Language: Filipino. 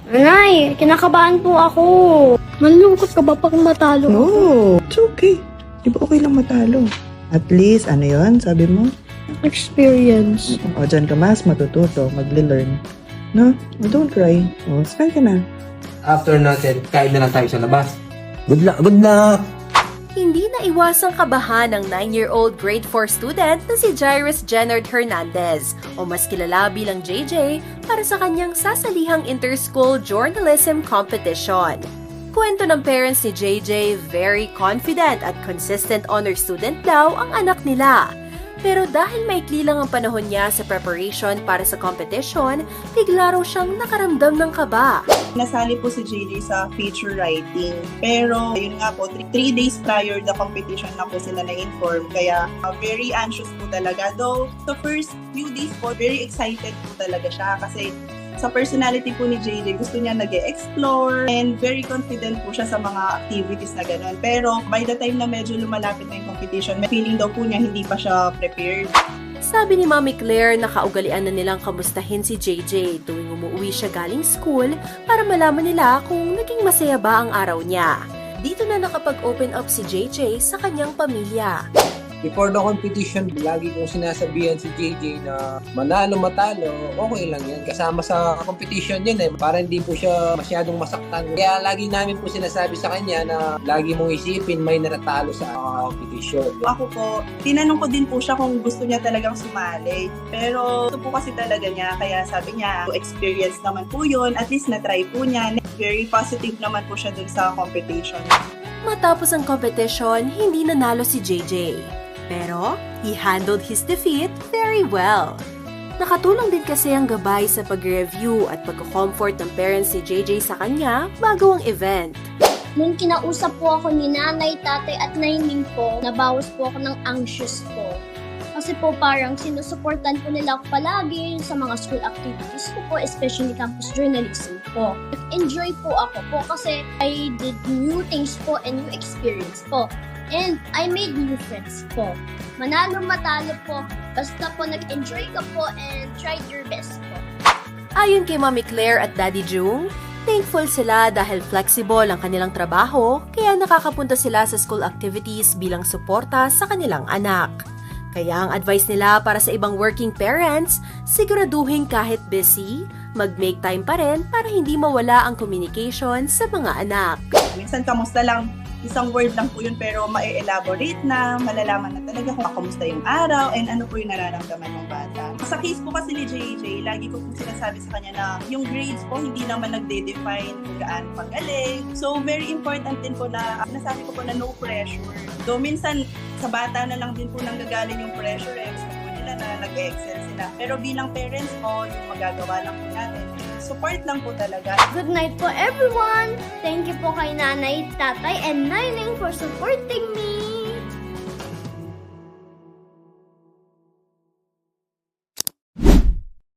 Nay, kinakabahan po ako. Malungkot ka ba pag matalo? No, it's okay. Di ba okay lang matalo? At least, ano yon sabi mo? Experience. O, dyan ka mas matututo, magle-learn. No? O, don't cry. O, smile ka na. After natin, kain na lang tayo sa labas. Good luck, good luck! Hindi na iwasang kabahan ng 9-year-old grade 4 student na si Jairus Jennard Hernandez o mas kilala bilang JJ para sa kanyang sasalihang inter-school journalism competition. Kwento ng parents ni JJ, very confident at consistent honor student daw ang anak nila. Pero dahil maikli lang ang panahon niya sa preparation para sa competition, bigla raw siyang nakaramdam ng kaba. Nasali po si JJ sa feature writing. Pero yun nga po, 3 days prior the competition na po sila na-inform. Kaya very anxious po talaga. Though the first few days po, very excited po talaga siya. Kasi sa personality po ni JJ, gusto niya nag-explore and very confident po siya sa mga activities na gano'n. Pero by the time na medyo lumalapit na yung competition, may feeling daw po niya hindi pa siya prepared. Sabi ni Mami Claire na kaugalian na nilang kamustahin si JJ tuwing umuwi siya galing school para malaman nila kung naging masaya ba ang araw niya. Dito na nakapag-open up si JJ sa kanyang pamilya. Before the competition, lagi kong sinasabihan si JJ na manalo, matalo, okay lang yan. Kasama sa competition yun para hindi po siya masyadong masaktan. Kaya lagi namin po sinasabi sa kanya na lagi mong isipin may natatalo sa competition. Ako po, tinanong ko din po siya kung gusto niya talagang sumali. Pero ito po kasi talaga niya, kaya sabi niya, experience naman po yun, at least na-try po niya. Very positive naman po siya dun sa competition. Matapos ang competition, hindi nanalo si JJ. Pero, he handled his defeat very well. Nakatulong din kasi ang gabay sa pag-review at pag-comfort ng parents ni JJ sa kanya bago ang event. Nung kinausap po ako ni nanay, tatay at naining po, nabawas po ako ng anxious ko. Kasi po parang sinusuportan po nila ako palagi sa mga school activities ko po, especially campus journalism po. Enjoy po ako po kasi I did new things po and new experience po. And I made new friends po. Manalo matalo po, basta po nag-enjoy ka po and tried your best po. Ayon kay Mami Claire at Daddy Jung, thankful sila dahil flexible ang kanilang trabaho kaya nakakapunta sila sa school activities bilang suporta sa kanilang anak. Kaya ang advice nila para sa ibang working parents, siguraduhin kahit busy, mag-make time pa rin para hindi mawala ang communication sa mga anak. Minsan kamusta lang, isang word lang po yun pero ma-elaborate na, malalaman na talaga kung kamusta yung araw and ano po yung nararamdaman ng bata. Sa case po kasi ni JJ, lagi ko po sinasabi sa kanya na yung grades po hindi naman nagde-define kung gaano pagaling. So very important din po na, nasabi ko po na no pressure. Though minsan sa bata na lang din po nanggagaling yung pressure gusto po nila na nag-excel sila. Pero bilang parents po, yung magagawa lang po natin, support lang po talaga. Good night po everyone! Thank you po kay nanay, tatay, and nining for supporting me!